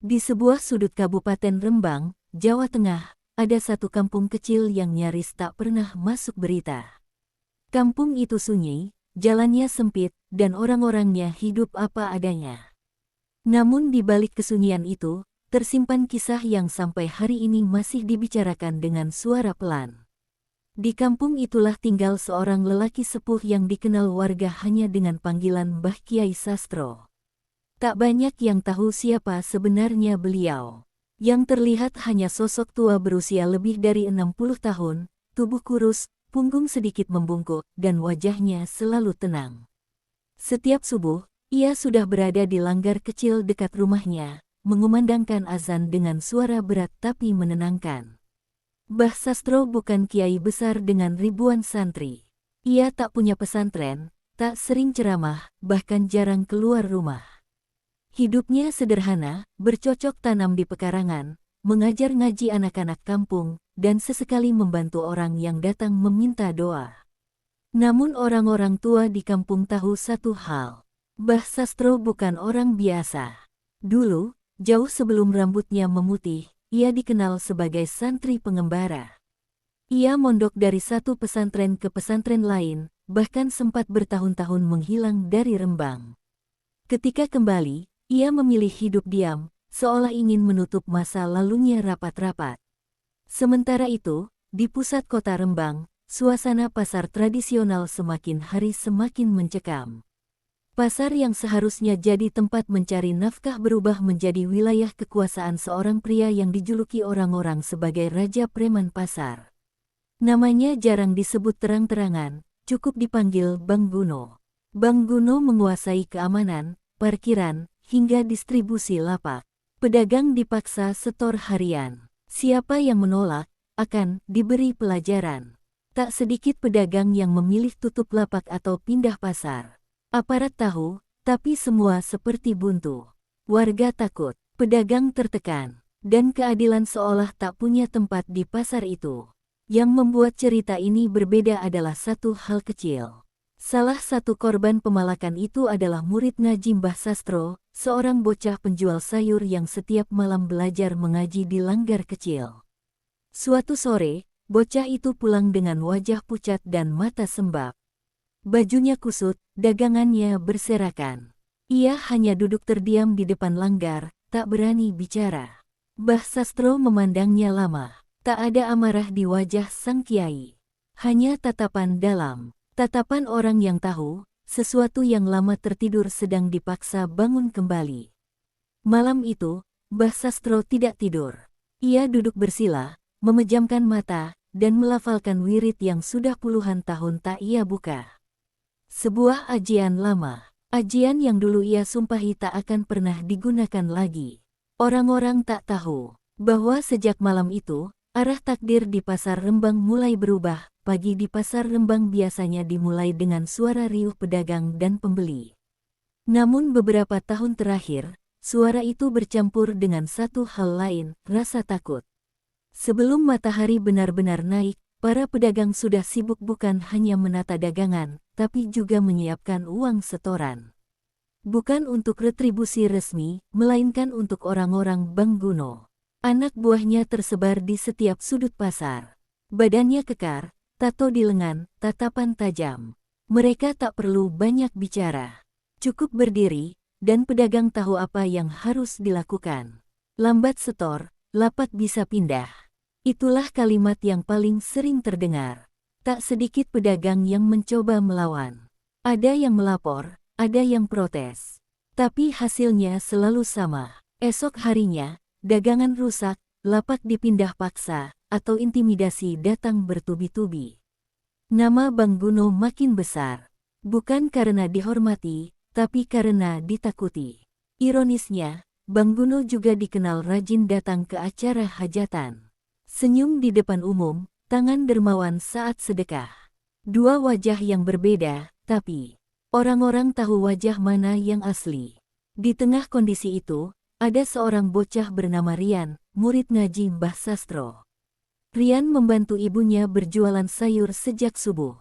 Di sebuah sudut Kabupaten Rembang, Jawa Tengah, ada satu kampung kecil yang nyaris tak pernah masuk berita. Kampung itu sunyi, jalannya sempit, dan orang-orangnya hidup apa adanya. Namun di balik kesunyian itu, tersimpan kisah yang sampai hari ini masih dibicarakan dengan suara pelan. Di kampung itulah tinggal seorang lelaki sepuh yang dikenal warga hanya dengan panggilan Mbah Kiai Sastro. Tak banyak yang tahu siapa sebenarnya beliau. Yang terlihat hanya sosok tua berusia lebih dari 60 tahun, tubuh kurus, punggung sedikit membungkuk, dan wajahnya selalu tenang. Setiap subuh, ia sudah berada di langgar kecil dekat rumahnya, mengumandangkan azan dengan suara berat tapi menenangkan. Mbah Sastro bukan kiai besar dengan ribuan santri. Ia tak punya pesantren, tak sering ceramah, bahkan jarang keluar rumah. Hidupnya sederhana, bercocok tanam di pekarangan, mengajar ngaji anak-anak kampung, dan sesekali membantu orang yang datang meminta doa. Namun orang-orang tua di kampung tahu satu hal. Mbah Sastro bukan orang biasa. Dulu, jauh sebelum rambutnya memutih, ia dikenal sebagai santri pengembara. Ia mondok dari satu pesantren ke pesantren lain, bahkan sempat bertahun-tahun menghilang dari Rembang. Ketika kembali, ia memilih hidup diam, seolah ingin menutup masa lalunya rapat-rapat. Sementara itu, di pusat kota Rembang, suasana pasar tradisional semakin hari semakin mencekam. Pasar yang seharusnya jadi tempat mencari nafkah berubah menjadi wilayah kekuasaan seorang pria yang dijuluki orang-orang sebagai Raja Preman Pasar. Namanya jarang disebut terang-terangan, cukup dipanggil Bang Guno. Bang Guno menguasai keamanan, parkiran, hingga distribusi lapak. Pedagang dipaksa setor harian. Siapa yang menolak, akan diberi pelajaran. Tak sedikit pedagang yang memilih tutup lapak atau pindah pasar. Aparat tahu, tapi semua seperti buntu. Warga takut, pedagang tertekan, dan keadilan seolah tak punya tempat di pasar itu. Yang membuat cerita ini berbeda adalah satu hal kecil. Salah satu korban pemalakan itu adalah murid ngaji Mbah Sastro, seorang bocah penjual sayur yang setiap malam belajar mengaji di langgar kecil. Suatu sore, bocah itu pulang dengan wajah pucat dan mata sembab. Bajunya kusut, dagangannya berserakan. Ia hanya duduk terdiam di depan langgar, tak berani bicara. Mbah Sastro memandangnya lama. Tak ada amarah di wajah sang kiai. Hanya tatapan dalam. Tatapan orang yang tahu, sesuatu yang lama tertidur sedang dipaksa bangun kembali. Malam itu, Mbah Sastro tidak tidur. Ia duduk bersila, memejamkan mata, dan melafalkan wirid yang sudah puluhan tahun tak ia buka. Sebuah ajian lama, ajian yang dulu ia sumpahi tak akan pernah digunakan lagi. Orang-orang tak tahu bahwa sejak malam itu, arah takdir di pasar Rembang mulai berubah. Pagi di pasar Rembang biasanya dimulai dengan suara riuh pedagang dan pembeli. Namun beberapa tahun terakhir, suara itu bercampur dengan satu hal lain, rasa takut. Sebelum matahari benar-benar naik, para pedagang sudah sibuk bukan hanya menata dagangan, tapi juga menyiapkan uang setoran. Bukan untuk retribusi resmi, melainkan untuk orang-orang Bang Guno. Anak buahnya tersebar di setiap sudut pasar. Badannya kekar, tato di lengan, tatapan tajam. Mereka tak perlu banyak bicara. Cukup berdiri, dan pedagang tahu apa yang harus dilakukan. Lambat setor, lapak bisa pindah. Itulah kalimat yang paling sering terdengar. Tak sedikit pedagang yang mencoba melawan. Ada yang melapor, ada yang protes. Tapi hasilnya selalu sama. Esok harinya, dagangan rusak, lapak dipindah paksa, atau intimidasi datang bertubi-tubi. Nama Bang Guno makin besar. Bukan karena dihormati, tapi karena ditakuti. Ironisnya, Bang Guno juga dikenal rajin datang ke acara hajatan. Senyum di depan umum, tangan dermawan saat sedekah. Dua wajah yang berbeda, tapi orang-orang tahu wajah mana yang asli. Di tengah kondisi itu, ada seorang bocah bernama Rian, murid ngaji Mbah Sastro. Rian membantu ibunya berjualan sayur sejak subuh.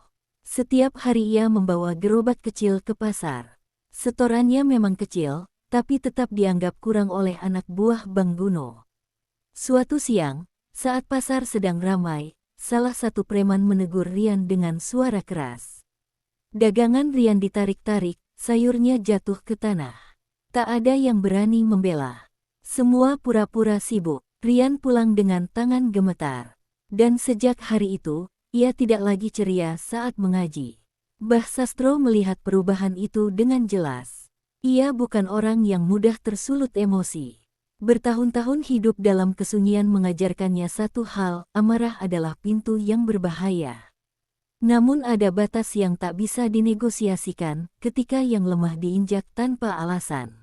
Setiap hari ia membawa gerobak kecil ke pasar. Setorannya memang kecil, tapi tetap dianggap kurang oleh anak buah Bang Guno. Suatu siang, saat pasar sedang ramai, salah satu preman menegur Rian dengan suara keras. Dagangan Rian ditarik-tarik, sayurnya jatuh ke tanah. Tak ada yang berani membela. Semua pura-pura sibuk. Rian pulang dengan tangan gemetar. Dan sejak hari itu, ia tidak lagi ceria saat mengaji. Mbah Sastro melihat perubahan itu dengan jelas. Ia bukan orang yang mudah tersulut emosi. Bertahun-tahun hidup dalam kesunyian mengajarkannya satu hal, amarah adalah pintu yang berbahaya. Namun ada batas yang tak bisa dinegosiasikan ketika yang lemah diinjak tanpa alasan.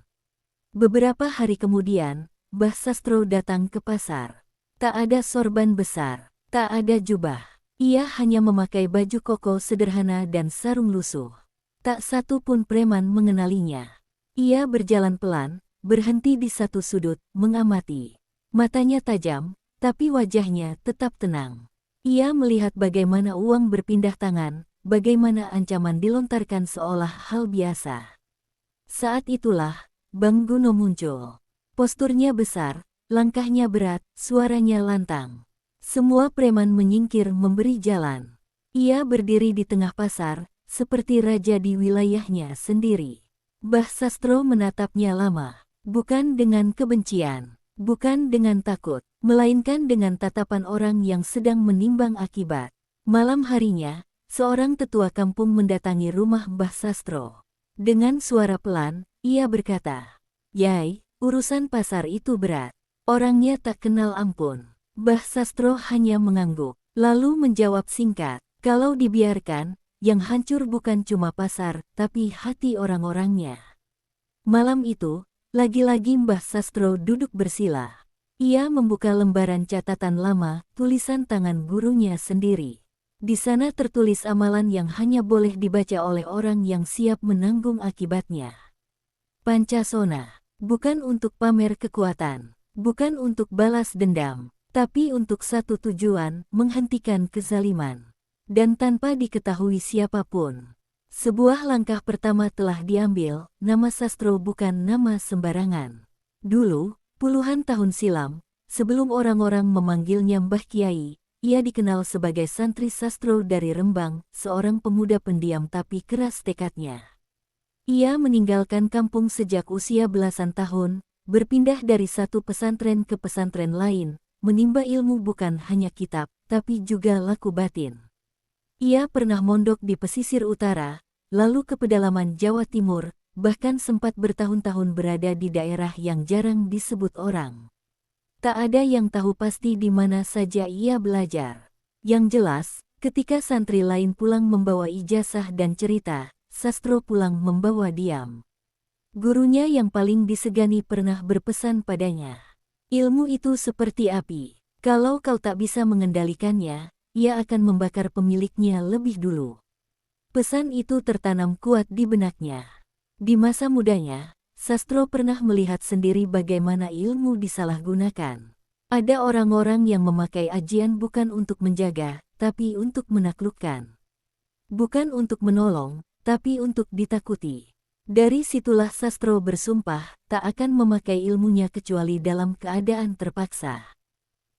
Beberapa hari kemudian, Mbah Sastro datang ke pasar. Tak ada sorban besar, tak ada jubah. Ia hanya memakai baju koko sederhana dan sarung lusuh. Tak satu pun preman mengenalinya. Ia berjalan pelan, berhenti di satu sudut, mengamati. Matanya tajam, tapi wajahnya tetap tenang. Ia melihat bagaimana uang berpindah tangan, bagaimana ancaman dilontarkan seolah hal biasa. Saat itulah, Bang Guno muncul. Posturnya besar, langkahnya berat, suaranya lantang. Semua preman menyingkir memberi jalan. Ia berdiri di tengah pasar, seperti raja di wilayahnya sendiri. Mbah Sastro menatapnya lama, bukan dengan kebencian, bukan dengan takut, melainkan dengan tatapan orang yang sedang menimbang akibat. Malam harinya, seorang tetua kampung mendatangi rumah Mbah Sastro. Dengan suara pelan, ia berkata, "Yai, urusan pasar itu berat. Orangnya tak kenal ampun." Mbah Sastro hanya mengangguk, lalu menjawab singkat, "Kalau dibiarkan, yang hancur bukan cuma pasar, tapi hati orang-orangnya." Malam itu, lagi-lagi Mbah Sastro duduk bersila. Ia membuka lembaran catatan lama, tulisan tangan gurunya sendiri. Di sana tertulis amalan yang hanya boleh dibaca oleh orang yang siap menanggung akibatnya. Pancasona, bukan untuk pamer kekuatan, bukan untuk balas dendam, tapi untuk satu tujuan, menghentikan kezaliman. Dan tanpa diketahui siapapun. Sebuah langkah pertama telah diambil, nama Sastro bukan nama sembarangan. Dulu, puluhan tahun silam, sebelum orang-orang memanggilnya Mbah Kiai, ia dikenal sebagai santri Sastro dari Rembang, seorang pemuda pendiam tapi keras tekadnya. Ia meninggalkan kampung sejak usia belasan tahun, berpindah dari satu pesantren ke pesantren lain, menimba ilmu bukan hanya kitab, tapi juga laku batin. Ia pernah mondok di pesisir utara, lalu ke pedalaman Jawa Timur, bahkan sempat bertahun-tahun berada di daerah yang jarang disebut orang. Tak ada yang tahu pasti di mana saja ia belajar. Yang jelas, ketika santri lain pulang membawa ijazah dan cerita, Sastro pulang membawa diam. Gurunya yang paling disegani pernah berpesan padanya, "Ilmu itu seperti api. Kalau kau tak bisa mengendalikannya, ia akan membakar pemiliknya lebih dulu." Pesan itu tertanam kuat di benaknya. Di masa mudanya, Sastro pernah melihat sendiri bagaimana ilmu disalahgunakan. Ada orang-orang yang memakai ajian bukan untuk menjaga, tapi untuk menaklukkan. Bukan untuk menolong, tapi untuk ditakuti. Dari situlah Sastro bersumpah, tak akan memakai ilmunya kecuali dalam keadaan terpaksa.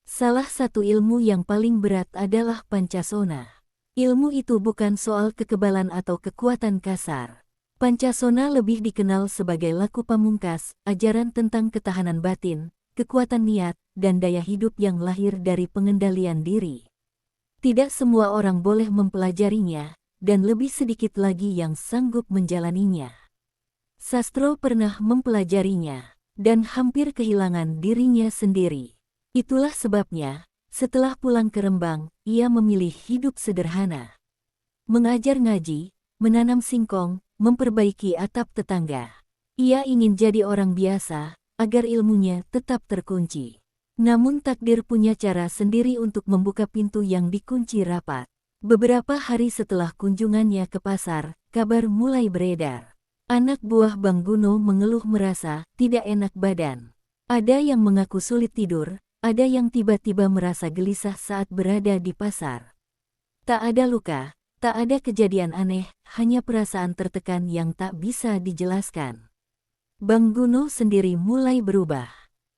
Salah satu ilmu yang paling berat adalah Pancasona. Ilmu itu bukan soal kekebalan atau kekuatan kasar. Pancasona lebih dikenal sebagai laku pamungkas, ajaran tentang ketahanan batin, kekuatan niat, dan daya hidup yang lahir dari pengendalian diri. Tidak semua orang boleh mempelajarinya, dan lebih sedikit lagi yang sanggup menjalaninya. Sastro pernah mempelajarinya, dan hampir kehilangan dirinya sendiri. Itulah sebabnya, setelah pulang ke Rembang, ia memilih hidup sederhana. Mengajar ngaji, menanam singkong, memperbaiki atap tetangga. Ia ingin jadi orang biasa, agar ilmunya tetap terkunci. Namun takdir punya cara sendiri untuk membuka pintu yang dikunci rapat. Beberapa hari setelah kunjungannya ke pasar, kabar mulai beredar. Anak buah Bang Guno mengeluh merasa tidak enak badan. Ada yang mengaku sulit tidur, ada yang tiba-tiba merasa gelisah saat berada di pasar. Tak ada luka, tak ada kejadian aneh, hanya perasaan tertekan yang tak bisa dijelaskan. Bang Guno sendiri mulai berubah.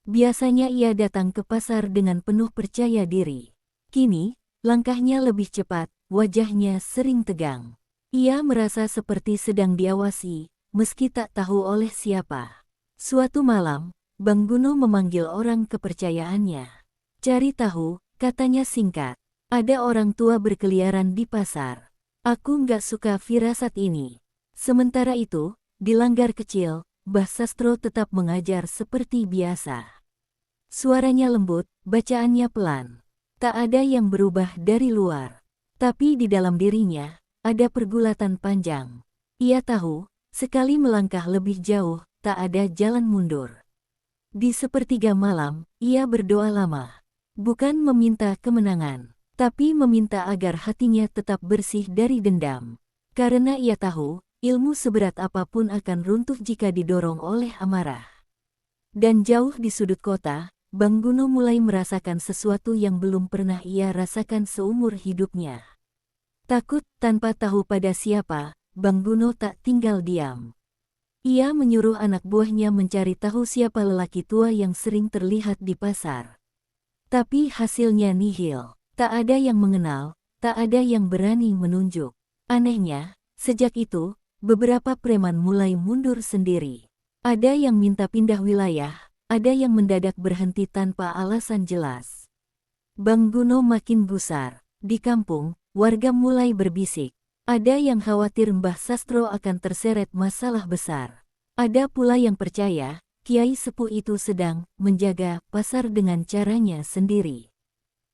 Biasanya ia datang ke pasar dengan penuh percaya diri. Kini, langkahnya lebih cepat, wajahnya sering tegang. Ia merasa seperti sedang diawasi, meski tak tahu oleh siapa. Suatu malam, Bang Guno memanggil orang kepercayaannya. Cari tahu, katanya singkat. Ada orang tua berkeliaran di pasar. Aku nggak suka firasat ini. Sementara itu, di langgar kecil, Mbah Sastro tetap mengajar seperti biasa. Suaranya lembut, bacaannya pelan. Tak ada yang berubah dari luar. Tapi di dalam dirinya, ada pergulatan panjang. Ia tahu, sekali melangkah lebih jauh, tak ada jalan mundur. Di sepertiga malam, ia berdoa lama. Bukan meminta kemenangan, tapi meminta agar hatinya tetap bersih dari dendam. Karena ia tahu, ilmu seberat apapun akan runtuh jika didorong oleh amarah. Dan jauh di sudut kota, Bang Guno mulai merasakan sesuatu yang belum pernah ia rasakan seumur hidupnya. Takut tanpa tahu pada siapa, Bang Guno tak tinggal diam. Ia menyuruh anak buahnya mencari tahu siapa lelaki tua yang sering terlihat di pasar. Tapi hasilnya nihil, tak ada yang mengenal, tak ada yang berani menunjuk. Anehnya, sejak itu, beberapa preman mulai mundur sendiri. Ada yang minta pindah wilayah, ada yang mendadak berhenti tanpa alasan jelas. Bang Guno makin gusar. Di kampung, warga mulai berbisik. Ada yang khawatir Mbah Sastro akan terseret masalah besar. Ada pula yang percaya, Kiai Sepuh itu sedang menjaga pasar dengan caranya sendiri.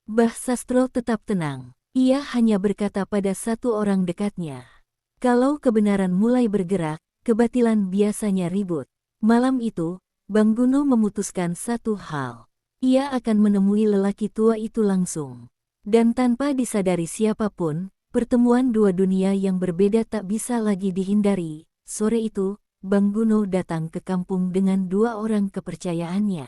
Mbah Sastro tetap tenang. Ia hanya berkata pada satu orang dekatnya. Kalau kebenaran mulai bergerak, kebatilan biasanya ribut. Malam itu, Bang Guno memutuskan satu hal. Ia akan menemui lelaki tua itu langsung. Dan tanpa disadari siapapun, pertemuan dua dunia yang berbeda tak bisa lagi dihindari. Sore itu, Bang Guno datang ke kampung dengan dua orang kepercayaannya.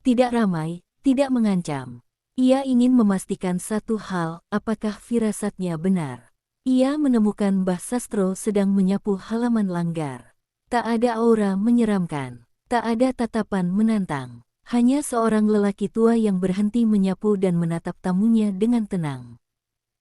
Tidak ramai, tidak mengancam. Ia ingin memastikan satu hal, apakah firasatnya benar. Ia menemukan Mbah Sastro sedang menyapu halaman langgar. Tak ada aura menyeramkan, tak ada tatapan menantang. Hanya seorang lelaki tua yang berhenti menyapu dan menatap tamunya dengan tenang.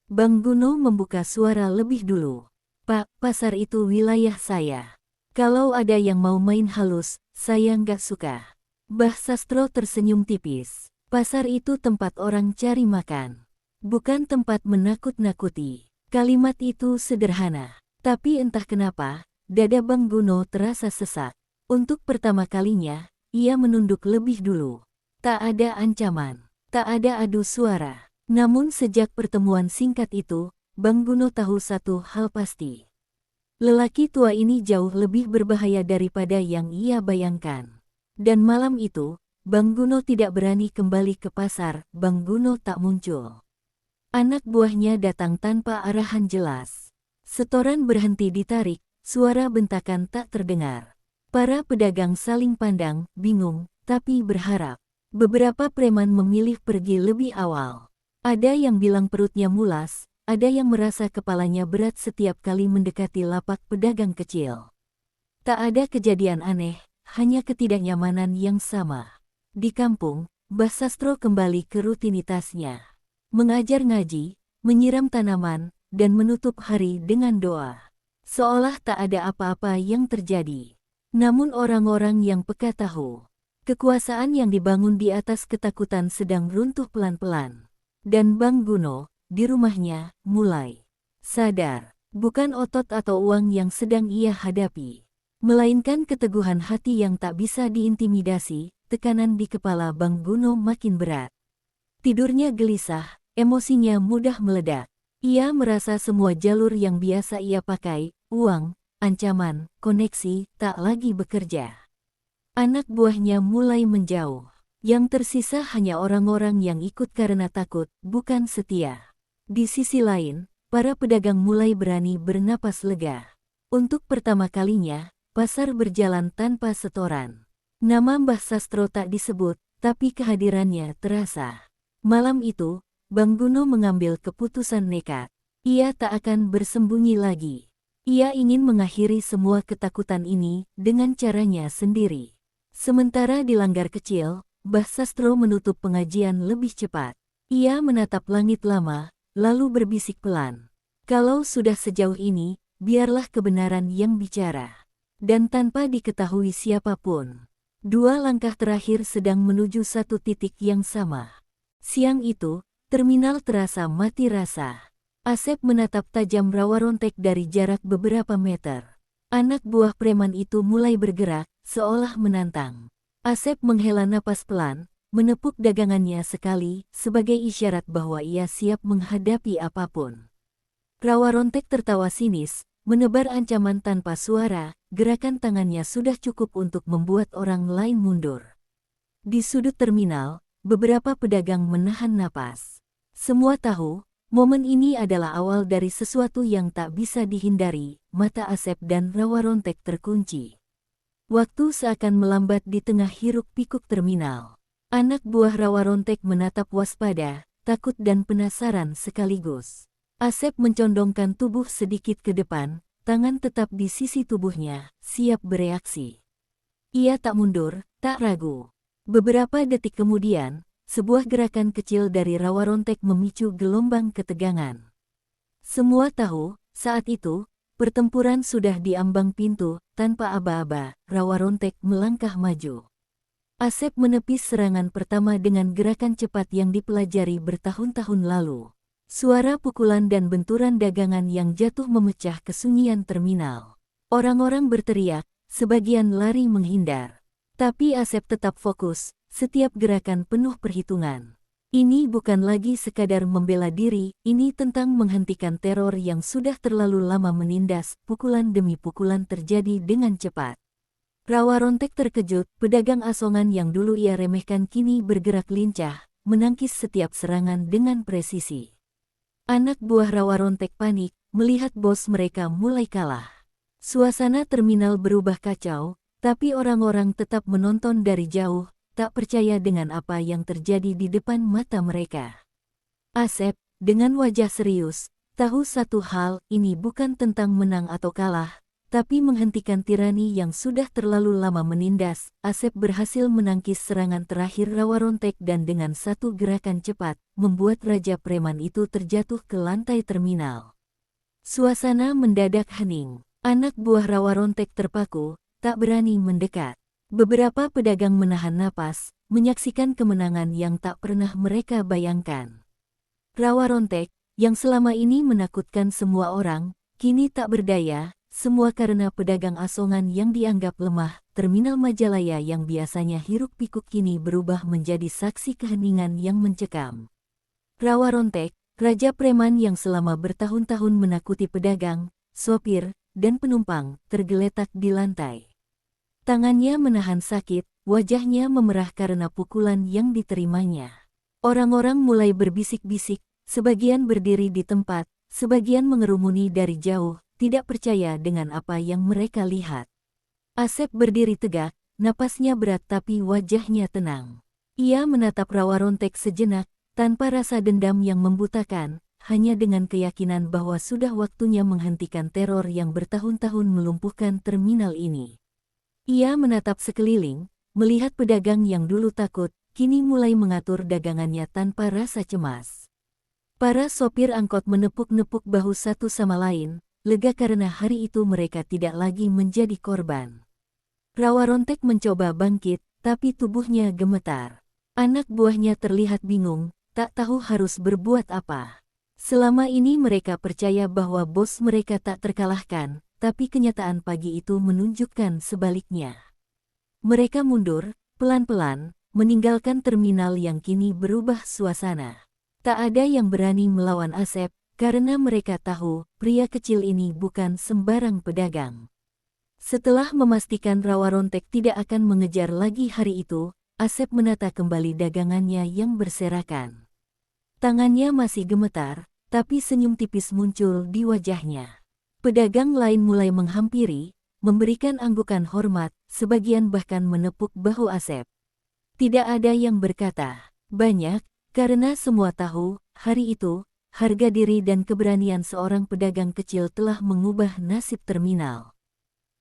Bang Guno membuka suara lebih dulu. Pak, pasar itu wilayah saya. Kalau ada yang mau main halus, saya nggak suka. Mbah Sastro tersenyum tipis. Pasar itu tempat orang cari makan. Bukan tempat menakut-nakuti. Kalimat itu sederhana. Tapi entah kenapa, dada Bang Guno terasa sesak. Untuk pertama kalinya, ia menunduk lebih dulu. Tak ada ancaman, tak ada adu suara. Namun sejak pertemuan singkat itu, Bang Guno tahu satu hal pasti. Lelaki tua ini jauh lebih berbahaya daripada yang ia bayangkan. Dan malam itu, Bang Guno tidak berani kembali ke pasar. Bang Guno tak muncul. Anak buahnya datang tanpa arahan jelas. Setoran berhenti ditarik, suara bentakan tak terdengar. Para pedagang saling pandang, bingung, tapi berharap. Beberapa preman memilih pergi lebih awal. Ada yang bilang perutnya mulas, ada yang merasa kepalanya berat setiap kali mendekati lapak pedagang kecil. Tak ada kejadian aneh, hanya ketidaknyamanan yang sama. Di kampung, Mbah Sastro kembali ke rutinitasnya. Mengajar ngaji, menyiram tanaman, dan menutup hari dengan doa. Seolah tak ada apa-apa yang terjadi. Namun orang-orang yang peka tahu, kekuasaan yang dibangun di atas ketakutan sedang runtuh pelan-pelan. Dan Bang Guno, di rumahnya, mulai sadar. Bukan otot atau uang yang sedang ia hadapi, melainkan keteguhan hati yang tak bisa diintimidasi. Tekanan di kepala Bang Guno makin berat. Tidurnya gelisah, emosinya mudah meledak. Ia merasa semua jalur yang biasa ia pakai, uang, ancaman, koneksi, tak lagi bekerja. Anak buahnya mulai menjauh. Yang tersisa hanya orang-orang yang ikut karena takut, bukan setia. Di sisi lain, para pedagang mulai berani bernapas lega. Untuk pertama kalinya, pasar berjalan tanpa setoran. Nama Mbah Sastro tak disebut, tapi kehadirannya terasa. Malam itu, Bang Guno mengambil keputusan nekat. Ia tak akan bersembunyi lagi. Ia ingin mengakhiri semua ketakutan ini dengan caranya sendiri. Sementara di langgar kecil, Mbah Sastro menutup pengajian lebih cepat. Ia menatap langit lama, lalu berbisik pelan. Kalau sudah sejauh ini, biarlah kebenaran yang bicara. Dan tanpa diketahui siapapun, dua langkah terakhir sedang menuju satu titik yang sama. Siang itu, terminal terasa mati rasa. Asep menatap tajam rawa rontek dari jarak beberapa meter. Anak buah preman itu mulai bergerak, seolah menantang. Asep menghela napas pelan, menepuk dagangannya sekali, sebagai isyarat bahwa ia siap menghadapi apapun. Rawa rontek tertawa sinis, menebar ancaman tanpa suara, gerakan tangannya sudah cukup untuk membuat orang lain mundur. Di sudut terminal, beberapa pedagang menahan napas. Semua tahu, momen ini adalah awal dari sesuatu yang tak bisa dihindari. Mata Asep dan rawa rontek terkunci. Waktu seakan melambat di tengah hiruk-pikuk terminal. Anak buah rawa rontek menatap waspada, takut dan penasaran sekaligus. Asep mencondongkan tubuh sedikit ke depan, tangan tetap di sisi tubuhnya, siap bereaksi. Ia tak mundur, tak ragu. Beberapa detik kemudian, sebuah gerakan kecil dari rawa rontek memicu gelombang ketegangan. Semua tahu, saat itu, pertempuran sudah di ambang pintu. Tanpa aba-aba, rawa rontek melangkah maju. Asep menepis serangan pertama dengan gerakan cepat yang dipelajari bertahun-tahun lalu. Suara pukulan dan benturan dagangan yang jatuh memecah kesunyian terminal. Orang-orang berteriak, sebagian lari menghindar. Tapi Asep tetap fokus, setiap gerakan penuh perhitungan. Ini bukan lagi sekadar membela diri, ini tentang menghentikan teror yang sudah terlalu lama menindas. Pukulan demi pukulan terjadi dengan cepat. Rawa rontek terkejut, pedagang asongan yang dulu ia remehkan kini bergerak lincah, menangkis setiap serangan dengan presisi. Anak buah rawa rontek panik, melihat bos mereka mulai kalah. Suasana terminal berubah kacau, tapi orang-orang tetap menonton dari jauh, tak percaya dengan apa yang terjadi di depan mata mereka. Asep, dengan wajah serius, tahu satu hal, ini bukan tentang menang atau kalah, tapi menghentikan tirani yang sudah terlalu lama menindas. Asep berhasil menangkis serangan terakhir rawa rontek dan dengan satu gerakan cepat, membuat Raja Preman itu terjatuh ke lantai terminal. Suasana mendadak hening. Anak buah rawa rontek terpaku, tak berani mendekat. Beberapa pedagang menahan napas, menyaksikan kemenangan yang tak pernah mereka bayangkan. Rawa rontek, yang selama ini menakutkan semua orang, kini tak berdaya, semua karena pedagang asongan yang dianggap lemah. Terminal Majalaya yang biasanya hiruk-pikuk kini berubah menjadi saksi keheningan yang mencekam. Rawa rontek, raja preman yang selama bertahun-tahun menakuti pedagang, sopir, dan penumpang, tergeletak di lantai. Tangannya menahan sakit, wajahnya memerah karena pukulan yang diterimanya. Orang-orang mulai berbisik-bisik, sebagian berdiri di tempat, sebagian mengerumuni dari jauh, tidak percaya dengan apa yang mereka lihat. Asep berdiri tegak, napasnya berat tapi wajahnya tenang. Ia menatap rawa rontek sejenak, tanpa rasa dendam yang membutakan, hanya dengan keyakinan bahwa sudah waktunya menghentikan teror yang bertahun-tahun melumpuhkan terminal ini. Ia menatap sekeliling, melihat pedagang yang dulu takut, kini mulai mengatur dagangannya tanpa rasa cemas. Para sopir angkot menepuk-nepuk bahu satu sama lain, lega karena hari itu mereka tidak lagi menjadi korban. Rawa rontek mencoba bangkit, tapi tubuhnya gemetar. Anak buahnya terlihat bingung, tak tahu harus berbuat apa. Selama ini mereka percaya bahwa bos mereka tak terkalahkan, tapi kenyataan pagi itu menunjukkan sebaliknya. Mereka mundur, pelan-pelan, meninggalkan terminal yang kini berubah suasana. Tak ada yang berani melawan Asep, karena mereka tahu, pria kecil ini bukan sembarang pedagang. Setelah memastikan rawa rontek tidak akan mengejar lagi hari itu, Asep menata kembali dagangannya yang berserakan. Tangannya masih gemetar, tapi senyum tipis muncul di wajahnya. Pedagang lain mulai menghampiri, memberikan anggukan hormat, sebagian bahkan menepuk bahu Asep. Tidak ada yang berkata banyak, karena semua tahu, hari itu, harga diri dan keberanian seorang pedagang kecil telah mengubah nasib terminal.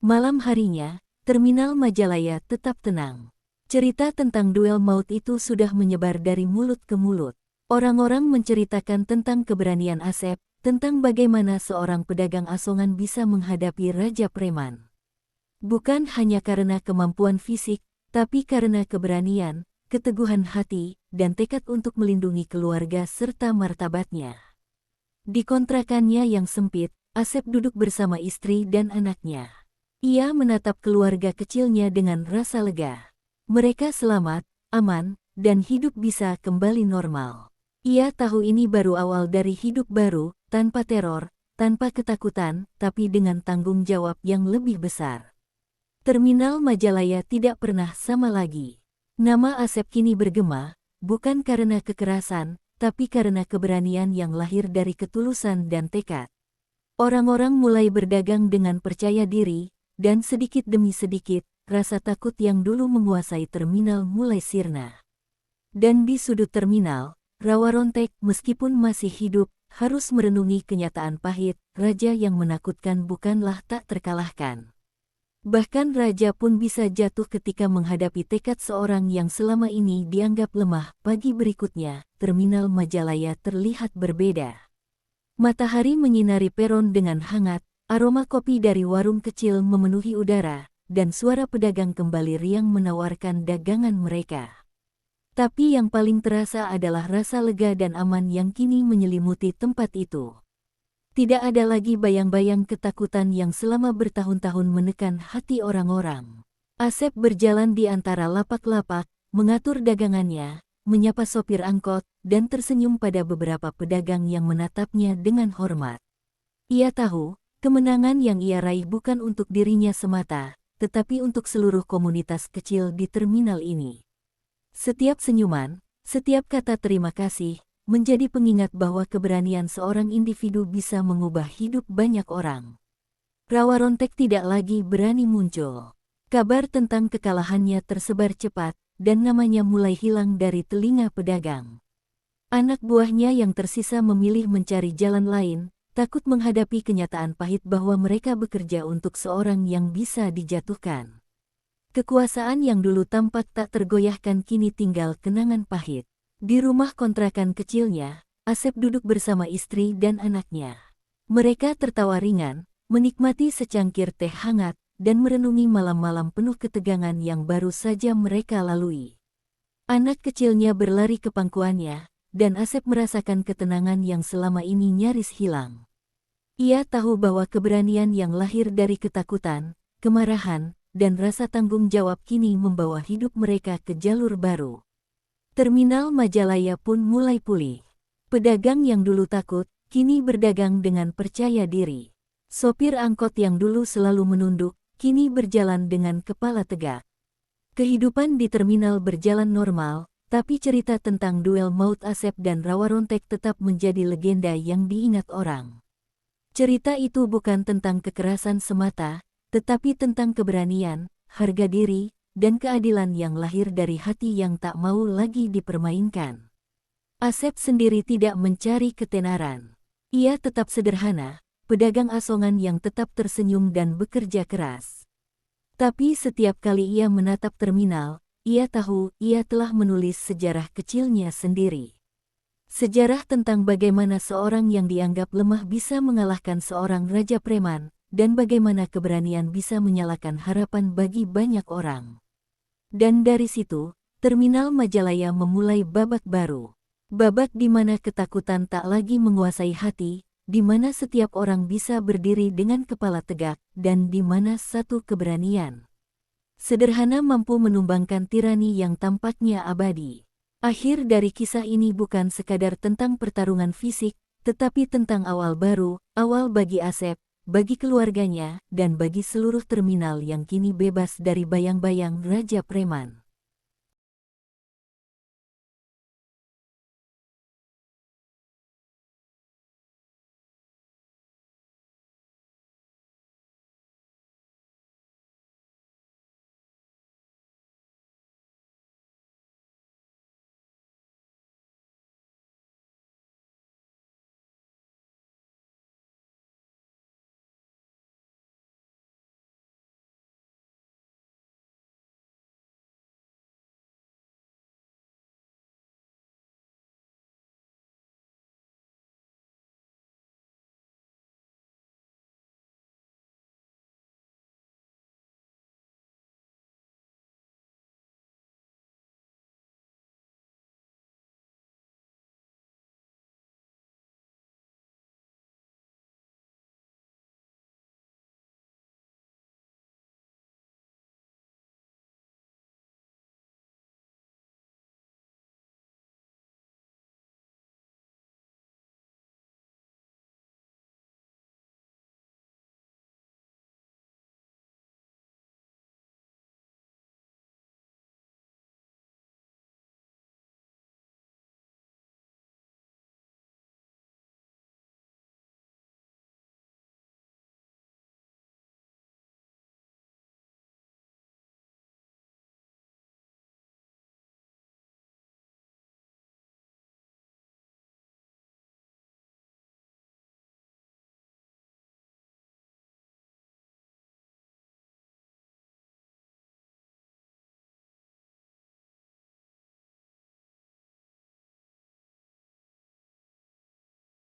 Malam harinya, terminal Majalaya tetap tenang. Cerita tentang duel maut itu sudah menyebar dari mulut ke mulut. Orang-orang menceritakan tentang keberanian Asep, tentang bagaimana seorang pedagang asongan bisa menghadapi Raja Preman. Bukan hanya karena kemampuan fisik, tapi karena keberanian, keteguhan hati, dan tekad untuk melindungi keluarga serta martabatnya. Di kontrakannya yang sempit, Asep duduk bersama istri dan anaknya. Ia menatap keluarga kecilnya dengan rasa lega. Mereka selamat, aman, dan hidup bisa kembali normal. Ia tahu ini baru awal dari hidup baru, tanpa teror, tanpa ketakutan, tapi dengan tanggung jawab yang lebih besar. Terminal Majalaya tidak pernah sama lagi. Nama Asep kini bergema, bukan karena kekerasan, tapi karena keberanian yang lahir dari ketulusan dan tekad. Orang-orang mulai berdagang dengan percaya diri, dan sedikit demi sedikit, rasa takut yang dulu menguasai terminal mulai sirna. Dan di sudut terminal, Rawa Rontek meskipun masih hidup, harus merenungi kenyataan pahit, raja yang menakutkan bukanlah tak terkalahkan. Bahkan raja pun bisa jatuh ketika menghadapi tekad seorang yang selama ini dianggap lemah. Pagi berikutnya, terminal Majalaya terlihat berbeda. Matahari menyinari peron dengan hangat, aroma kopi dari warung kecil memenuhi udara, dan suara pedagang kembali riang menawarkan dagangan mereka. Tapi yang paling terasa adalah rasa lega dan aman yang kini menyelimuti tempat itu. Tidak ada lagi bayang-bayang ketakutan yang selama bertahun-tahun menekan hati orang-orang. Asep berjalan di antara lapak-lapak, mengatur dagangannya, menyapa sopir angkot, dan tersenyum pada beberapa pedagang yang menatapnya dengan hormat. Ia tahu, kemenangan yang ia raih bukan untuk dirinya semata, tetapi untuk seluruh komunitas kecil di terminal ini. Setiap senyuman, setiap kata terima kasih, menjadi pengingat bahwa keberanian seorang individu bisa mengubah hidup banyak orang. Rawa Rontek tidak lagi berani muncul. Kabar tentang kekalahannya tersebar cepat, dan namanya mulai hilang dari telinga pedagang. Anak buahnya yang tersisa memilih mencari jalan lain, takut menghadapi kenyataan pahit bahwa mereka bekerja untuk seorang yang bisa dijatuhkan. Kekuasaan yang dulu tampak tak tergoyahkan kini tinggal kenangan pahit. Di rumah kontrakan kecilnya, Asep duduk bersama istri dan anaknya. Mereka tertawa ringan, menikmati secangkir teh hangat, dan merenungi malam-malam penuh ketegangan yang baru saja mereka lalui. Anak kecilnya berlari ke pangkuannya, dan Asep merasakan ketenangan yang selama ini nyaris hilang. Ia tahu bahwa keberanian yang lahir dari ketakutan, kemarahan, dan rasa tanggung jawab kini membawa hidup mereka ke jalur baru. Terminal Majalaya pun mulai pulih. Pedagang yang dulu takut, kini berdagang dengan percaya diri. Sopir angkot yang dulu selalu menunduk, kini berjalan dengan kepala tegak. Kehidupan di terminal berjalan normal, tapi cerita tentang duel maut Asep dan Rawa Rontek tetap menjadi legenda yang diingat orang. Cerita itu bukan tentang kekerasan semata, tetapi tentang keberanian, harga diri, dan keadilan yang lahir dari hati yang tak mau lagi dipermainkan. Asep sendiri tidak mencari ketenaran. Ia tetap sederhana, pedagang asongan yang tetap tersenyum dan bekerja keras. Tapi setiap kali ia menatap terminal, ia tahu ia telah menulis sejarah kecilnya sendiri. Sejarah tentang bagaimana seorang yang dianggap lemah bisa mengalahkan seorang raja preman, dan bagaimana keberanian bisa menyalakan harapan bagi banyak orang. Dan dari situ, terminal Majalaya memulai babak baru. Babak di mana ketakutan tak lagi menguasai hati, di mana setiap orang bisa berdiri dengan kepala tegak, dan di mana satu keberanian sederhana mampu menumbangkan tirani yang tampaknya abadi. Akhir dari kisah ini bukan sekadar tentang pertarungan fisik, tetapi tentang awal baru, awal bagi Asep, bagi keluarganya, dan bagi seluruh terminal yang kini bebas dari bayang-bayang Raja Preman.